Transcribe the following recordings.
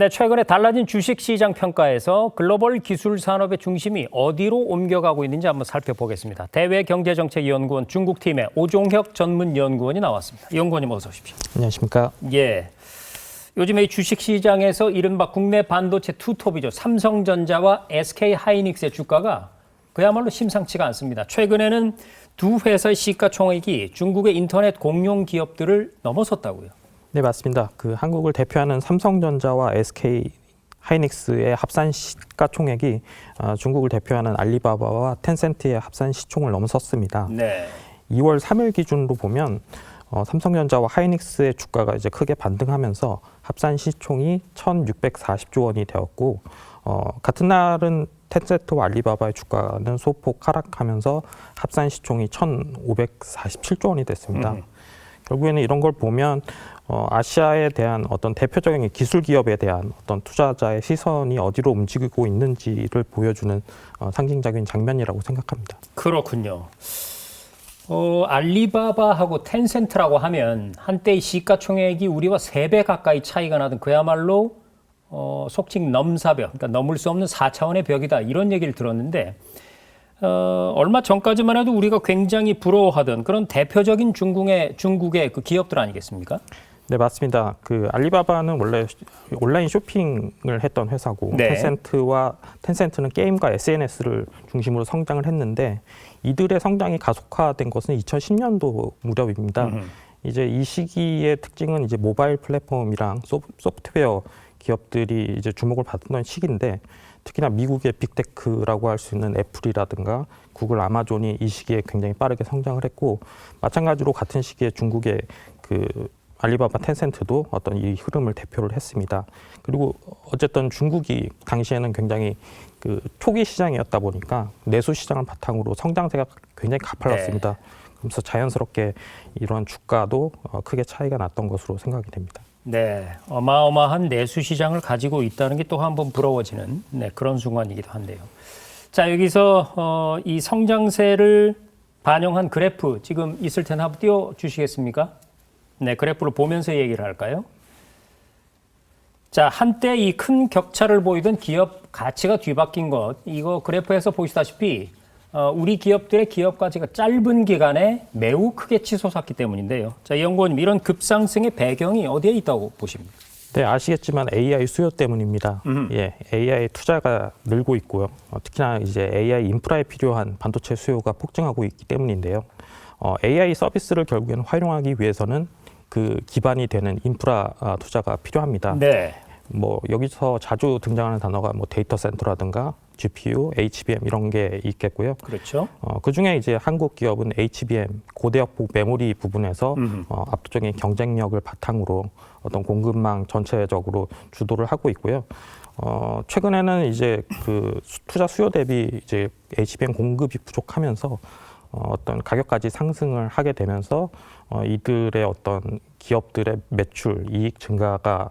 네, 최근에 달라진 주식시장 평가에서 글로벌 기술 산업의 중심이 어디로 옮겨가고 있는지 한번 살펴보겠습니다. 대외경제정책연구원 중국팀의 오종혁 전문연구원이 나왔습니다. 연구원님 어서 오십시오. 안녕하십니까. 예, 요즘에 이 주식시장에서 이른바 국내 반도체 투톱이죠. 삼성전자와 SK하이닉스의 주가가 그야말로 심상치가 않습니다. 최근에는 두 회사의 시가총액이 중국의 인터넷 공용 기업들을 넘어섰다고요. 네, 맞습니다. 한국을 대표하는 삼성전자와 SK 하이닉스의 합산 시가총액이 중국을 대표하는 알리바바와 텐센트의 합산 시총을 넘어섰습니다. 네. 2월 3일 기준으로 보면 삼성전자와 하이닉스의 주가가 이제 크게 반등하면서 합산 시총이 1,640조 원이 되었고 같은 날은 텐센트와 알리바바의 주가는 소폭 하락하면서 합산 시총이 1,547조 원이 됐습니다. 결국에는 이런 걸 보면 아시아에 대한 어떤 대표적인 기술 기업에 대한 어떤 투자자의 시선이 어디로 움직이고 있는지를 보여주는 상징적인 장면이라고 생각합니다. 그렇군요. 알리바바하고 텐센트라고 하면 한때의 시가총액이 우리와 3배 가까이 차이가 나던 그야말로 속칭 넘사벽, 그러니까 넘을 수 없는 4차원의 벽이다 이런 얘기를 들었는데 얼마 전까지만 해도 우리가 굉장히 부러워하던 그런 대표적인 중국의 그 기업들 아니겠습니까? 네, 맞습니다. 알리바바는 원래 온라인 쇼핑을 했던 회사고 네. 텐센트는 게임과 SNS를 중심으로 성장을 했는데 이들의 성장이 가속화된 것은 2010년도 무렵입니다. 이제 이 시기의 특징은 이제 모바일 플랫폼이랑 소프트웨어 기업들이 이제 주목을 받던 시기인데 특히나 미국의 빅테크라고 할 수 있는 애플이라든가 구글, 아마존이 이 시기에 굉장히 빠르게 성장을 했고 마찬가지로 같은 시기에 중국의 알리바바, 텐센트도 어떤 이 흐름을 대표를 했습니다. 그리고 어쨌든 중국이 당시에는 굉장히 초기 시장이었다 보니까 내수 시장을 바탕으로 성장세가 굉장히 가팔랐습니다. 네. 그래서 자연스럽게 이런 주가도 크게 차이가 났던 것으로 생각이 됩니다. 네, 어마어마한 내수 시장을 가지고 있다는 게 또 한 번 부러워지는 그런 순간이기도 한데요. 자, 여기서 이 성장세를 반영한 그래프 지금 있을 텐데 한번 띄워주시겠습니까? 네, 그래프를 보면서 얘기를 할까요? 자, 한때 이 큰 격차를 보이던 기업 가치가 뒤바뀐 것, 이거 그래프에서 보시다시피 우리 기업들의 기업 가치가 짧은 기간에 매우 크게 치솟았기 때문인데요. 자, 연구원님, 이런 급상승의 배경이 어디에 있다고 보십니까? 네, 아시겠지만 AI 수요 때문입니다. 예, AI 투자가 늘고 있고요. 특히나 이제 AI 인프라에 필요한 반도체 수요가 폭증하고 있기 때문인데요. AI 서비스를 결국에는 활용하기 위해서는 기반이 되는 인프라 투자가 필요합니다. 네. 여기서 자주 등장하는 단어가 데이터 센터라든가 GPU, HBM 이런 게 있겠고요. 그렇죠. 그 중에 이제 한국 기업은 HBM 고대역폭 메모리 부분에서 압도적인 경쟁력을 바탕으로 어떤 공급망 전체적으로 주도를 하고 있고요. 최근에는 이제 투자 수요 대비 이제 HBM 공급이 부족하면서 어떤 가격까지 상승을 하게 되면서 이들의 어떤 기업들의 매출, 이익 증가가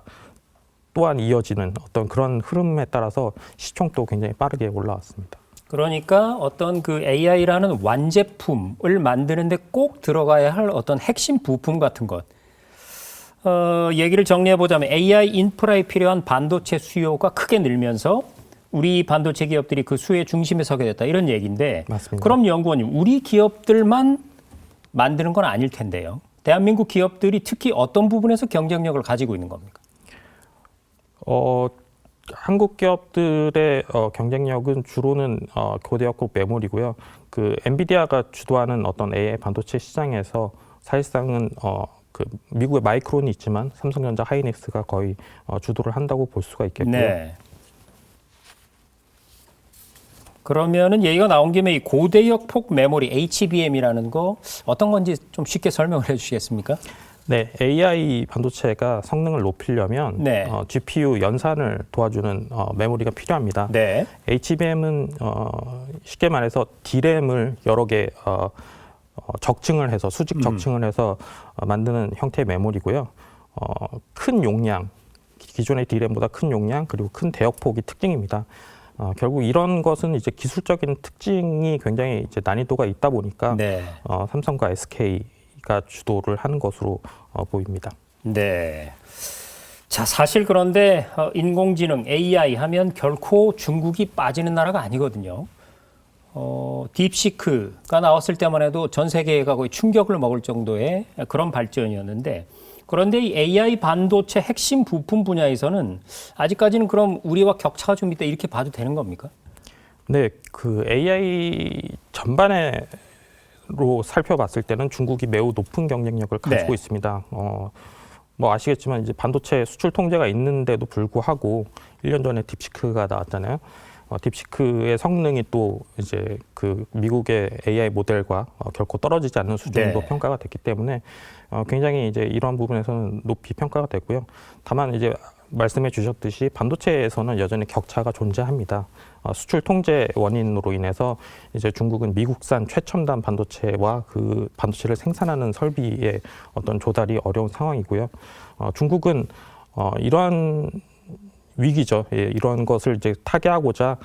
또한 이어지는 어떤 그런 흐름에 따라서 시총도 굉장히 빠르게 올라왔습니다. 그러니까 어떤 AI라는 완제품을 만드는데 꼭 들어가야 할 어떤 핵심 부품 같은 것. 얘기를 정리해 보자면 AI 인프라에 필요한 반도체 수요가 크게 늘면서 우리 반도체 기업들이 그 수요의 중심에 서게 됐다 이런 얘기인데 맞습니다. 그럼 연구원님, 우리 기업들만 만드는 건 아닐 텐데요. 대한민국 기업들이 특히 어떤 부분에서 경쟁력을 가지고 있는 겁니까? 한국 기업들의 경쟁력은 주로는 고대역폭 메모리고요. 엔비디아가 주도하는 어떤 AI 반도체 시장에서 사실상은 미국의 마이크론이 있지만 삼성전자, 하이닉스가 거의 주도를 한다고 볼 수가 있겠고요. 네. 그러면은 얘기가 나온 김에 이 고대역 폭 메모리 HBM이라는 거 어떤 건지 좀 쉽게 설명을 해주시겠습니까? 네, AI 반도체가 성능을 높이려면 네. GPU 연산을 도와주는 메모리가 필요합니다. 네. HBM은 쉽게 말해서 D램을 여러 개 적층을 해서 수직 적층을 해서 만드는 형태의 메모리고요. 큰 용량, 기존의 D램보다 큰 용량 그리고 큰 대역폭이 특징입니다. 결국 이런 것은 이제 기술적인 특징이 굉장히 이제 난이도가 있다 보니까 네. 삼성과 SK가 주도를 하는 것으로 보입니다. 네. 자, 사실 그런데 인공지능 AI 하면 결코 중국이 빠지는 나라가 아니거든요. 딥시크가 나왔을 때만 해도 전 세계가 거의 충격을 먹을 정도의 그런 발전이었는데, 그런데 이 AI 반도체 핵심 부품 분야에서는 아직까지는 그럼 우리와 격차가 좀 있다 이렇게 봐도 되는 겁니까? 네, 그 AI 전반으로 살펴봤을 때는 중국이 매우 높은 경쟁력을 가지고 네. 있습니다. 뭐 아시겠지만 이제 반도체 수출 통제가 있는데도 불구하고 1년 전에 딥시크가 나왔잖아요. 딥시크의 성능이 또 이제 그 미국의 AI 모델과 결코 떨어지지 않는 수준으로 네. 평가가 됐기 때문에 굉장히 이제 이런 부분에서는 높이 평가가 되고요. 다만 이제 말씀해 주셨듯이 반도체에서는 여전히 격차가 존재합니다. 수출 통제 원인으로 인해서 이제 중국은 미국산 최첨단 반도체와 그 반도체를 생산하는 설비의 어떤 조달이 어려운 상황이고요. 중국은 이러한 위기죠. 예, 이런 것을 이제 타개하고자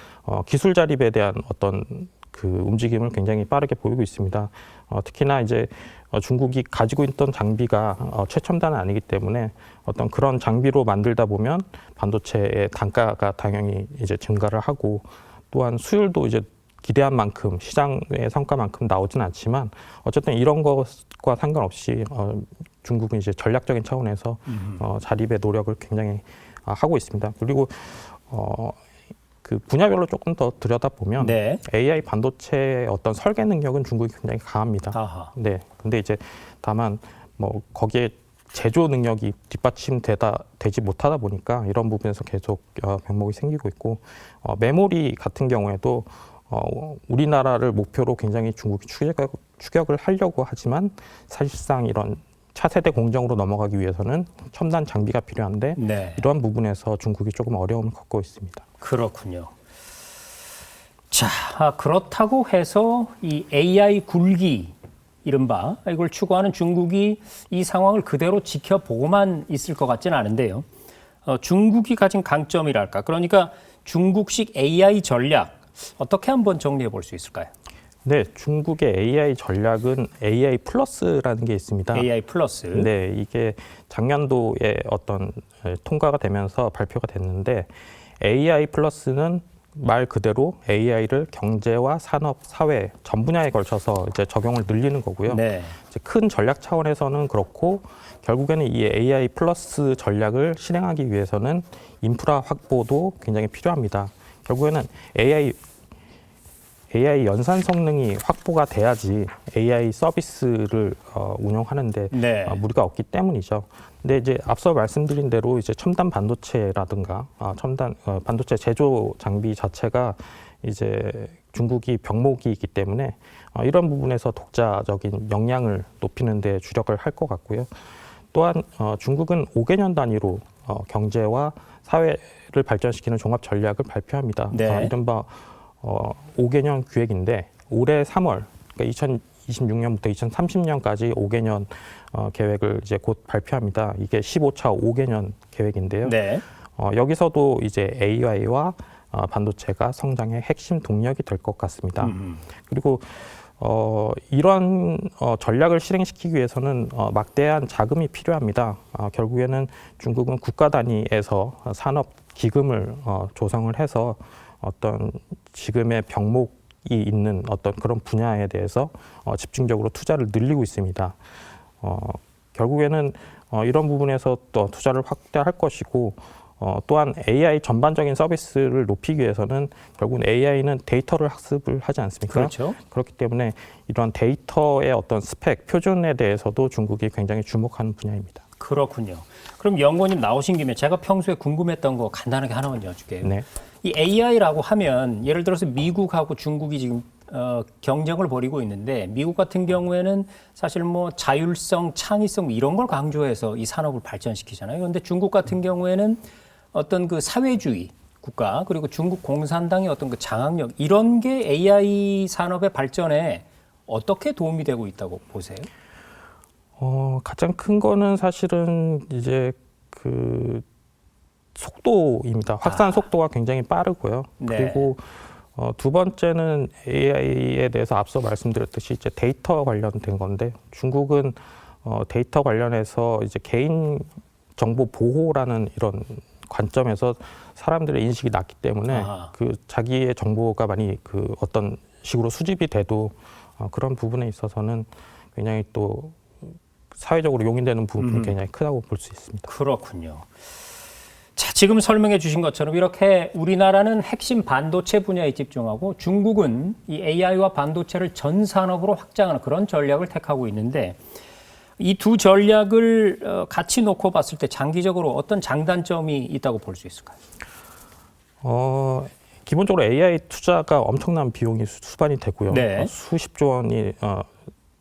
기술 자립에 대한 어떤 그 움직임을 굉장히 빠르게 보이고 있습니다. 특히나 이제 중국이 가지고 있던 장비가 최첨단은 아니기 때문에 어떤 그런 장비로 만들다 보면 반도체의 단가가 당연히 이제 증가를 하고, 또한 수율도 이제 기대한 만큼 시장의 성과만큼 나오진 않지만 어쨌든 이런 것과 상관없이 중국은 이제 전략적인 차원에서 자립의 노력을 굉장히 하고 있습니다. 그리고 그 분야별로 조금 더 들여다보면 네. AI 반도체의 어떤 설계 능력은 중국이 굉장히 강합니다. 아하. 네. 근데 이제 다만 뭐 거기에 제조 능력이 되지 못하다 보니까 이런 부분에서 계속 병목이 생기고 있고, 메모리 같은 경우에도 우리나라를 목표로 굉장히 중국이 추격을 하려고 하지만 사실상 이런 차세대 공정으로 넘어가기 위해서는 첨단 장비가 필요한데 네. 이러한 부분에서 중국이 조금 어려움을 겪고 있습니다. 그렇군요. 자, 그렇다고 해서 이 AI 굴기 이른바 이걸 추구하는 중국이 이 상황을 그대로 지켜보고만 있을 것 같지는 않은데요. 중국이 가진 강점이랄까, 그러니까 중국식 AI 전략 어떻게 한번 정리해 볼 수 있을까요? 네, 중국의 AI 전략은 AI 플러스라는 게 있습니다. AI 플러스. 네, 이게 작년도에 어떤 통과가 되면서 발표가 됐는데, AI 플러스는 말 그대로 AI를 경제와 산업, 사회 전 분야에 걸쳐서 이제 적용을 늘리는 거고요. 네. 이제 큰 전략 차원에서는 그렇고, 결국에는 이 AI 플러스 전략을 실행하기 위해서는 인프라 확보도 굉장히 필요합니다. 결국에는 AI 연산 성능이 확보가 돼야지 AI 서비스를 운영하는데 네. 무리가 없기 때문이죠. 근데 이제 앞서 말씀드린 대로 이제 첨단 반도체라든가 반도체 제조 장비 자체가 이제 중국이 병목이 있기 때문에 이런 부분에서 독자적인 역량을 높이는 데 주력을 할 것 같고요. 또한 중국은 5개년 단위로 경제와 사회를 발전시키는 종합 전략을 발표합니다. 네. 이른바 5개년 기획인데 올해 3월, 그러니까 2026년부터 2030년까지 5개년 계획을 이제 곧 발표합니다. 이게 15차 5개년 계획인데요. 네. 여기서도 이제 AI와 반도체가 성장의 핵심 동력이 될 것 같습니다. 그리고 이런 전략을 실행시키기 위해서는 막대한 자금이 필요합니다. 결국에는 중국은 국가 단위에서 산업 기금을 조성을 해서 어떤 지금의 병목이 있는 어떤 그런 분야에 대해서 집중적으로 투자를 늘리고 있습니다. 결국에는 이런 부분에서 또 투자를 확대할 것이고, 또한 AI 전반적인 서비스를 높이기 위해서는 결국은 AI는 데이터를 학습을 하지 않습니까? 그렇죠. 그렇기 때문에 이런 데이터의 어떤 스펙, 표준에 대해서도 중국이 굉장히 주목하는 분야입니다. 그렇군요. 그럼 연구원님 나오신 김에 제가 평소에 궁금했던 거 간단하게 하나만 여쭐게요. 네. 이 AI라고 하면 예를 들어서 미국하고 중국이 지금 경쟁을 벌이고 있는데, 미국 같은 경우에는 사실 뭐 자율성, 창의성 이런 걸 강조해서 이 산업을 발전시키잖아요. 그런데 중국 같은 경우에는 어떤 그 사회주의 국가, 그리고 중국 공산당의 어떤 그 장악력, 이런 게 AI 산업의 발전에 어떻게 도움이 되고 있다고 보세요? 가장 큰 거는 사실은 이제 그 속도입니다. 확산 속도가 굉장히 빠르고요. 네. 그리고 두 번째는 AI에 대해서 앞서 말씀드렸듯이 이제 데이터 관련된 건데, 중국은 데이터 관련해서 이제 개인 정보 보호라는 이런 관점에서 사람들의 인식이 낮기 때문에 그 자기의 정보가 많이 그 어떤 식으로 수집이 돼도 그런 부분에 있어서는 굉장히 또 사회적으로 용인되는 부분이 굉장히 크다고 볼 수 있습니다. 그렇군요. 자, 지금 설명해 주신 것처럼 이렇게 우리나라는 핵심 반도체 분야에 집중하고 중국은 이 AI와 반도체를 전 산업으로 확장하는 그런 전략을 택하고 있는데 이 두 전략을 같이 놓고 봤을 때 장기적으로 어떤 장단점이 있다고 볼 수 있을까요? 기본적으로 AI 투자가 엄청난 비용이 수반이 되고요. 네. 수십조 원이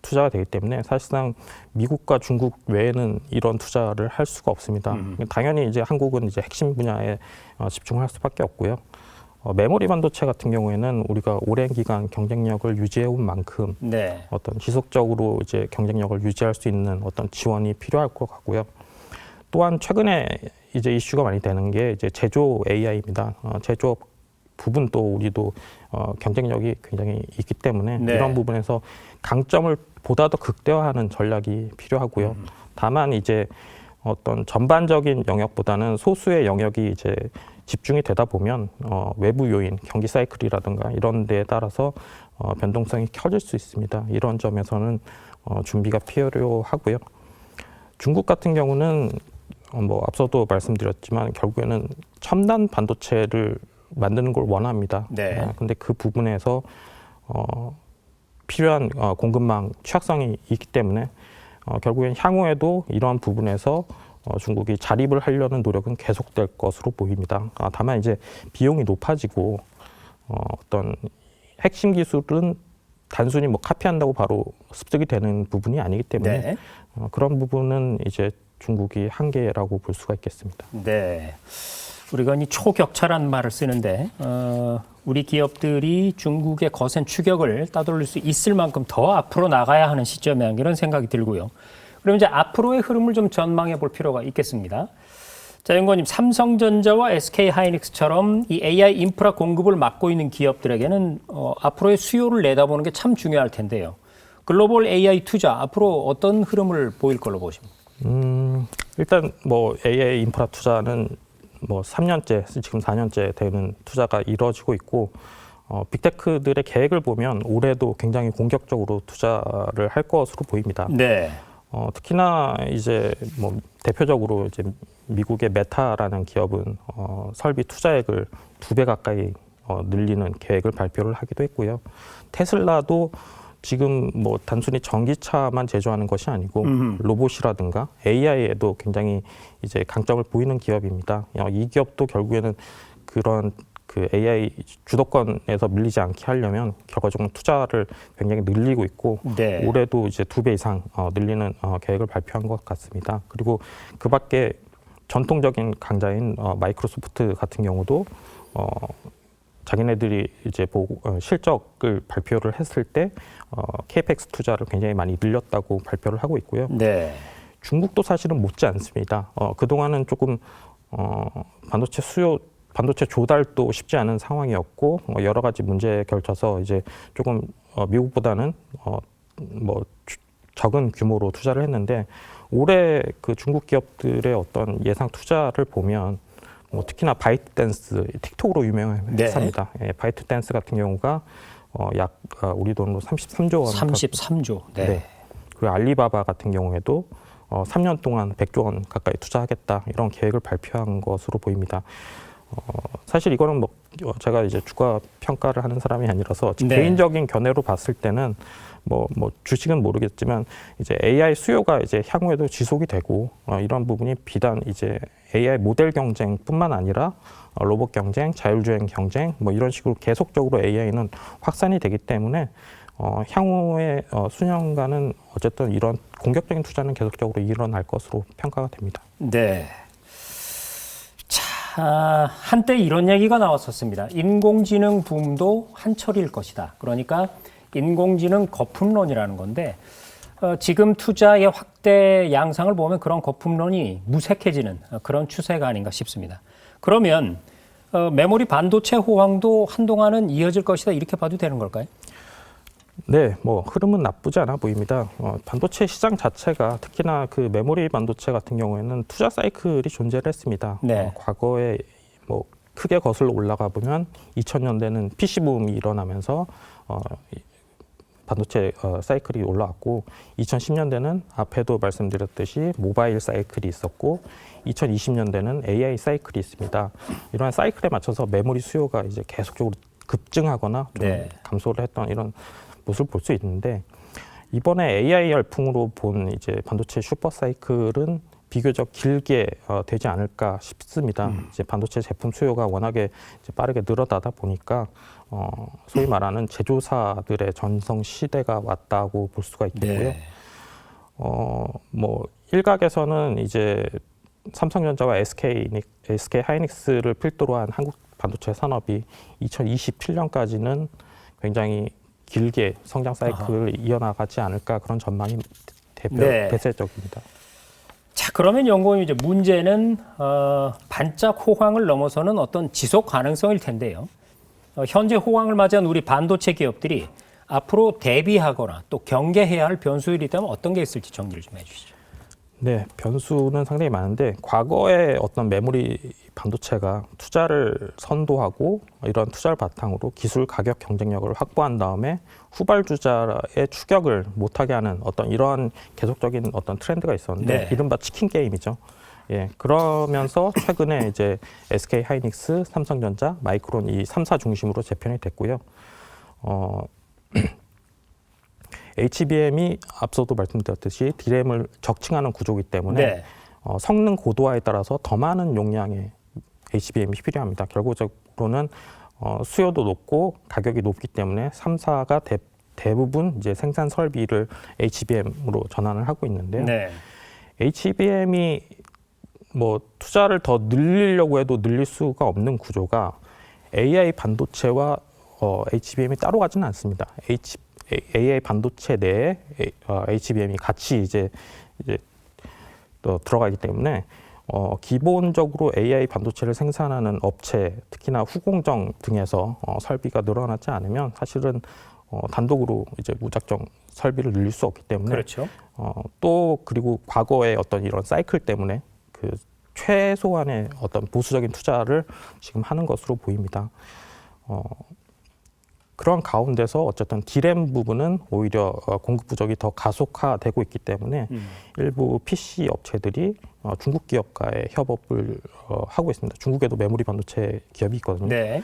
투자가 되기 때문에 사실상 미국과 중국 외에는 이런 투자를 할 수가 없습니다. 당연히 이제 한국은 이제 핵심 분야에 집중할 수밖에 없고요. 메모리 반도체 같은 경우에는 우리가 오랜 기간 경쟁력을 유지해온 만큼 네. 어떤 지속적으로 이제 경쟁력을 유지할 수 있는 어떤 지원이 필요할 것 같고요. 또한 최근에 이제 이슈가 많이 되는 게 이제 제조 AI입니다. 제조 부분도 우리도 경쟁력이 굉장히 있기 때문에 네. 이런 부분에서 강점을 보다 더 극대화하는 전략이 필요하고요. 다만 이제 어떤 전반적인 영역보다는 소수의 영역이 이제 집중이 되다 보면 외부 요인, 경기 사이클이라든가 이런 데에 따라서 변동성이 커질 수 있습니다. 이런 점에서는 준비가 필요하고요. 중국 같은 경우는 뭐 앞서도 말씀드렸지만 결국에는 첨단 반도체를 만드는 걸 원합니다. 네. 근데 그 부분에서 필요한 공급망 취약성이 있기 때문에 결국엔 향후에도 이러한 부분에서 중국이 자립을 하려는 노력은 계속될 것으로 보입니다. 다만 이제 비용이 높아지고 어떤 핵심 기술은 단순히 뭐 카피한다고 바로 습득이 되는 부분이 아니기 때문에 네. 그런 부분은 이제 중국이 한계라고 볼 수가 있겠습니다. 네. 우리가 이 초격차란 말을 쓰는데 우리 기업들이 중국의 거센 추격을 따돌릴 수 있을 만큼 더 앞으로 나가야 하는 시점에 이런 생각이 들고요. 그럼 이제 앞으로의 흐름을 좀 전망해 볼 필요가 있겠습니다. 자, 연구원님, 삼성전자와 SK하이닉스처럼 이 AI 인프라 공급을 맡고 있는 기업들에게는 앞으로의 수요를 내다보는 게 참 중요할 텐데요. 글로벌 AI 투자 앞으로 어떤 흐름을 보일 걸로 보십니까? 일단 뭐 AI 인프라 투자는 뭐 3년째, 지금 4년째 되는 투자가 이루어지고 있고 빅테크들의 계획을 보면 올해도 굉장히 공격적으로 투자를 할 것으로 보입니다. 네. 특히나 이제 뭐 대표적으로 이제 미국의 메타라는 기업은 설비 투자액을 2배 가까이 늘리는 계획을 발표를 하기도 했고요. 테슬라도 지금 뭐 단순히 전기차만 제조하는 것이 아니고 로봇이라든가 AI에도 굉장히 이제 강점을 보이는 기업입니다. 이 기업도 결국에는 그런 그 AI 주도권에서 밀리지 않게 하려면 결과적으로 투자를 굉장히 늘리고 있고 네. 올해도 이제 2배 이상 늘리는 계획을 발표한 것 같습니다. 그리고 그 밖에 전통적인 강자인 마이크로소프트 같은 경우도 자기네들이 이제 실적을 발표를 했을 때 KPX 투자를 굉장히 많이 늘렸다고 발표를 하고 있고요. 네. 중국도 사실은 못지 않습니다. 그동안은 조금 반도체 조달도 쉽지 않은 상황이었고 여러 가지 문제에 걸쳐서 이제 조금 미국보다는 뭐 적은 규모로 투자를 했는데 올해 그 중국 기업들의 어떤 예상 투자를 보면 특히나 바이트댄스, 틱톡으로 유명한 회사입니다. 네. 예, 바이트댄스 같은 경우가 약 우리 돈으로 33조 원. 33조. 네. 네. 그리고 알리바바 같은 경우에도 3년 동안 100조 원 가까이 투자하겠다 이런 계획을 발표한 것으로 보입니다. 사실 이거는 뭐 제가 이제 주가 평가를 하는 사람이 아니라서 네. 개인적인 견해로 봤을 때는 뭐 주식은 모르겠지만 이제 AI 수요가 이제 향후에도 지속이 되고 이런 부분이 비단 이제 AI 모델 경쟁뿐만 아니라 로봇 경쟁, 자율주행 경쟁 뭐 이런 식으로 계속적으로 AI는 확산이 되기 때문에 향후에 수년간은 어쨌든 이런 공격적인 투자는 계속적으로 일어날 것으로 평가가 됩니다. 네. 자, 한때 이런 얘기가 나왔었습니다. 인공지능 붐도 한철일 것이다. 그러니까 인공지능 거품론이라는 건데 지금 투자의 확대 양상을 보면 그런 거품론이 무색해지는 그런 추세가 아닌가 싶습니다. 그러면 메모리 반도체 호황도 한동안은 이어질 것이다 이렇게 봐도 되는 걸까요? 네, 뭐 흐름은 나쁘지 않아 보입니다. 반도체 시장 자체가 특히나 그 메모리 반도체 같은 경우에는 투자 사이클이 존재를 했습니다. 네. 과거에 뭐 크게 거슬러 올라가 보면 2000년대는 PC 붐이 일어나면서 반도체 사이클이 올라왔고 2010년대는 앞에도 말씀드렸듯이 모바일 사이클이 있었고 2020년대는 AI 사이클이 있습니다. 이러한 사이클에 맞춰서 메모리 수요가 이제 계속적으로 급증하거나 좀 네. 감소를 했던 이런 모습을 볼 수 있는데 이번에 AI 열풍으로 본 이제 반도체 슈퍼 사이클은 비교적 길게 되지 않을까 싶습니다. 이제 반도체 제품 수요가 워낙에 이제 빠르게 늘어나다 보니까 소위 말하는 제조사들의 전성 시대가 왔다고 볼 수가 있겠고요. 네. 뭐 일각에서는 이제 삼성전자와 SK 하이닉스를 필두로 한 한국 반도체 산업이 2027년까지는 굉장히 길게 성장 사이클을 이어나가지 않을까 그런 전망이 네. 대세적입니다. 자, 그러면 연구원님 이제 문제는 반짝 호황을 넘어서는 어떤 지속 가능성일 텐데요. 현재 호황을 맞이한 우리 반도체 기업들이 앞으로 대비하거나 또 경계해야 할 변수들이 있다면 어떤 게 있을지 정리를 좀 해주시죠. 네, 변수는 상당히 많은데 과거에 어떤 메모리 반도체가 투자를 선도하고 이런 투자를 바탕으로 기술 가격 경쟁력을 확보한 다음에 후발주자의 추격을 못하게 하는 어떤 이러한 계속적인 어떤 트렌드가 있었는데 네. 이른바 치킨 게임이죠. 예, 그러면서 최근에 이제 SK 하이닉스, 삼성전자, 마이크론 이 3사 중심으로 재편이 됐고요. HBM이 앞서도 말씀드렸듯이 D램을 적층하는 구조이기 때문에 네. 성능 고도화에 따라서 더 많은 용량의 HBM이 필요합니다. 결국적으로는 수요도 높고 가격이 높기 때문에 3사가 대부분 이제 생산 설비를 HBM으로 전환을 하고 있는데요. 네. HBM이 뭐 투자를 더 늘리려고 해도 늘릴 수가 없는 구조가 AI 반도체와 HBM이 따로 가지는 않습니다. AI 반도체 내에 HBM이 같이 이제 또 들어가기 때문에 기본적으로 AI 반도체를 생산하는 업체, 특히나 후공정 등에서 설비가 늘어나지 않으면 사실은 단독으로 이제 무작정 설비를 늘릴 수 없기 때문에 그렇죠. 또 그리고 과거의 어떤 이런 사이클 때문에 그 최소한의 어떤 보수적인 투자를 지금 하는 것으로 보입니다. 그런 가운데서 어쨌든 D램 부분은 오히려 공급 부족이 더 가속화되고 있기 때문에 일부 PC 업체들이 중국 기업과의 협업을 하고 있습니다. 중국에도 메모리 반도체 기업이 있거든요. 네.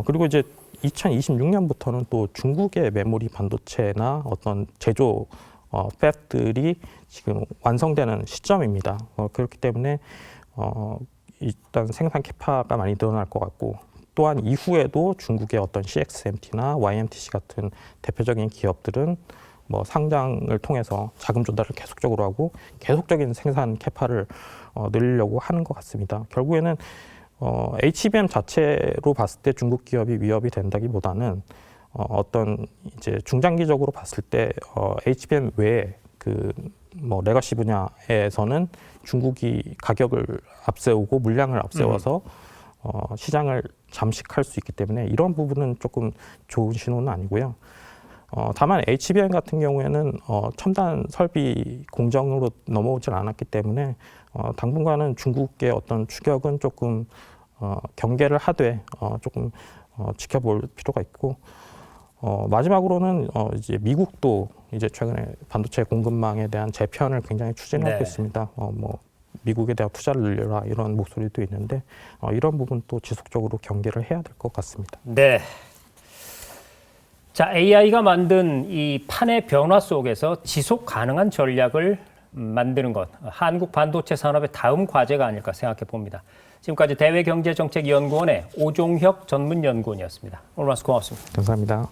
그리고 이제 2026년부터는 또 중국의 메모리 반도체나 어떤 제조 팹들이 지금 완성되는 시점입니다. 그렇기 때문에 일단 생산 캐파가 많이 늘어날 것 같고 또한 이후에도 중국의 어떤 CXMT나 YMTC 같은 대표적인 기업들은 뭐 상장을 통해서 자금 조달을 계속적으로 하고 계속적인 생산 캐파를 늘리려고 하는 것 같습니다. 결국에는 HBM 자체로 봤을 때 중국 기업이 위협이 된다기보다는 어떤 이제 중장기적으로 봤을 때 HBM 외에 그 뭐 레거시 분야에서는 중국이 가격을 앞세우고 물량을 앞세워서 시장을 잠식할 수 있기 때문에 이런 부분은 조금 좋은 신호는 아니고요. 다만 HBM 같은 경우에는 첨단 설비 공정으로 넘어오질 않았기 때문에 당분간은 중국의 어떤 추격은 조금 경계를 하되 조금 지켜볼 필요가 있고 마지막으로는 이제 미국도 이제 최근에 반도체 공급망에 대한 재편을 굉장히 추진하고 네. 있습니다. 뭐 미국에 대한 투자를 늘려라 이런 목소리도 있는데 이런 부분도 지속적으로 경계를 해야 될 것 같습니다. 네. 자, AI가 만든 이 판의 변화 속에서 지속 가능한 전략을 만드는 것, 한국 반도체 산업의 다음 과제가 아닐까 생각해 봅니다. 지금까지 대외경제정책연구원의 오종혁 전문연구원이었습니다. 오늘 말씀 고맙습니다. 감사합니다.